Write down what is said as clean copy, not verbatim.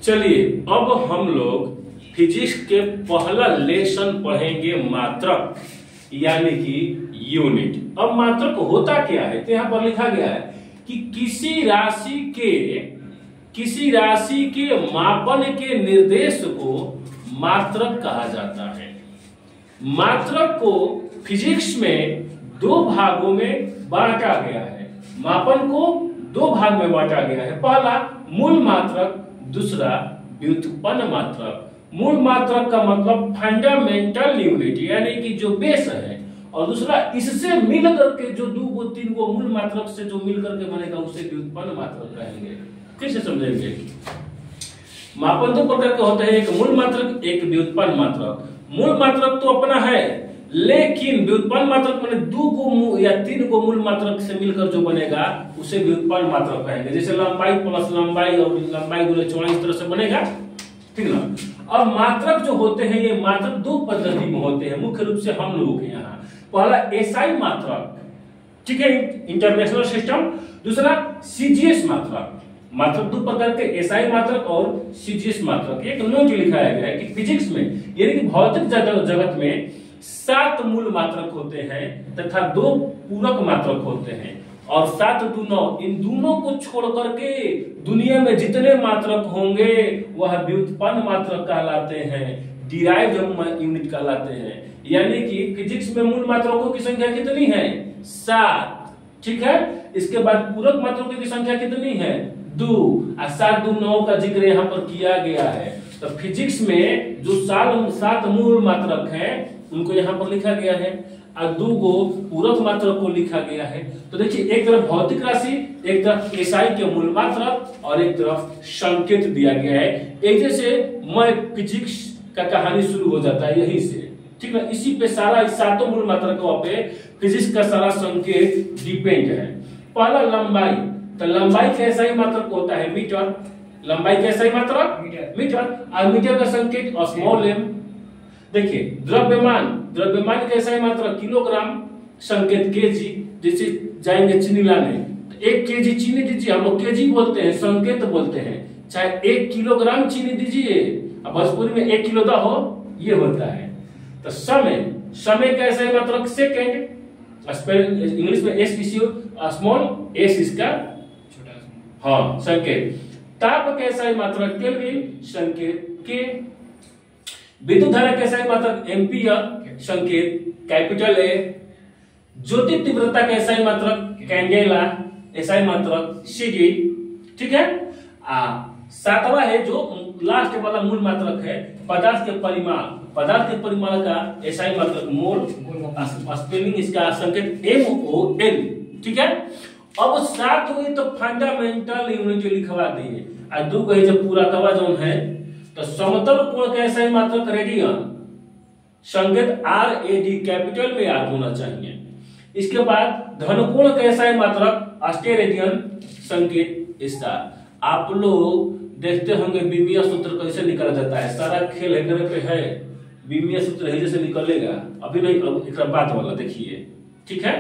चलिए अब हम लोग फिजिक्स के पहला लेसन पढ़ेंगे मात्रक यानी कि यूनिट। अब मात्रक होता क्या है, तो यहाँ पर लिखा गया है कि किसी राशि के मापन के निर्देश को मात्रक कहा जाता है। मात्रक को फिजिक्स में दो भागों में बांटा गया है। मापन को दो भाग में बांटा गया है। पहला मूल मात्रक, दूसरा व्युत्पन्न मात्रक। मूल मात्रक का मतलब फंडामेंटल यूनिट यानी कि जो बेस है, और दूसरा इससे मिल करके जो दो गो तीन गो मूल मात्रक से जो मिल करके बनेगा उसे व्युत्पन्न मात्रक कहेंगे। कैसे समझेंगे? मापन दो प्रकार के होते हैं, एक मूल मात्रक, एक व्युत्पन्न मात्रक। मूल मात्रक तो अपना है, लेकिन व्युत्पन्न मात्रक माने दो गो या तीन गो मूल मात्रक से मिलकर जो बनेगा उसे व्युत्पन्न मात्रक कहेंगे। जैसे लंबाई प्लस लंबाई और लंबाई गुणे चौड़ाई इस तरह से बनेगा, ठीक ना। अब मात्रक जो होते हैं ये मात्रक दो पद्धति में होते हैं मुख्य रूप से हम लोगों के यहाँ। पहला एसआई मात्रक, ठीक है, इंटरनेशनल सिस्टम। दूसरा सीजीएस मात्रक। मात्रक दो प्रकार के, एसआई मात्रक और सीजीएस मात्रक। एक नोट लिखाया गया है कि फिजिक्स में यानी कि भौतिक जगत में 7 मूल मात्रक होते हैं तथा 2 पूरक मात्रक होते हैं, और 7 2 9 इन दोनों को छोड़ करके दुनिया में जितने मात्रक होंगे वह व्युत्पन्न मात्रक कहलाते हैं, डिराइव्ड यूनिट कहलाते हैं। यानी कि फिजिक्स में मूल मात्रकों की संख्या कितनी है? 7, ठीक है। इसके बाद पूरक मात्रकों की संख्या कितनी है? 2, और 7 2 9 का जिक्र यहाँ पर किया गया है। तो फिजिक्स में जो 7 मूल मात्रक हैं उनको यहाँ पर लिखा गया है, और 2 गो पूरक मात्रक को लिखा गया है। तो देखिए, एक तरफ भौतिक राशि, एक तरफ एसआई के मूल मात्रक, और एक तरफ संकेत दिया गया है। एक जैसे मैं फिजिक्स का कहानी शुरू हो जाता है यही से, ठीक है। इसी पे सारा 7 मूल मात्रकों पे फिजिक्स का सारा संकेत डिपेंड है। पहला लंबाई, तो लंबाई का एसआई मात्रक होता है मीटर। लंबाई का एसआई मात्रक मीटर, और मीटर का संकेत स्मॉल एम। देखिए द्रव्यमान का एसआई मात्रक किलोग्राम, संकेत केजी। जैसे जाएंगे चीनी लाने, तो 1 केजी चीनी दीजिए, हम लोग केजी बोलते हैं, संकेत बोलते हैं। चाहे 1 किलोग्राम चीनी दीजिए, अब भोजपुरी में 1 किलो दा हो, ये होता है। तो समय का एसआई मात्रक सेकेंड, इंग्लिश में स्मॉल एस इसका छोटा, हाँ, संकेत। ताप का एसआई मात्रक केल्विन, संकेत के। विद्युत धारा का एसआई मात्रक एम्पियर, संकेत कैपिटल ए। ज्योति तीव्रता का एसआई मात्रक कैंडेला, एसआई मात्रक सीडी, ठीक है। 7वां है जो लास्ट वाला मूल मात्रक है पदार्थ के परिमाण का एसआई मात्रक मोल, स्पेलिंग इसका संकेत MOL, ठीक है। अब 7 हुई तो फंडामेंटल यूनिट लिखवा दिए, और 2 गई जो पूरा कवा जो है। तो समतल कोण का एसआई मात्रक रेडियन, संकेत RAD, कैपिटल में R होना चाहिए। इसके बाद धनकोण का एसआई मात्रक अस्टेरेडियन, संकेत स्टार। आप लोग देखते होंगे बीमीय सूत्र कैसे निकला जाता है, सारा खेल हेडर पे है, बीमीय सूत्र है जैसे निकलेगा। अभी नहीं, अब एक बात वाला देखिए, ठीक है।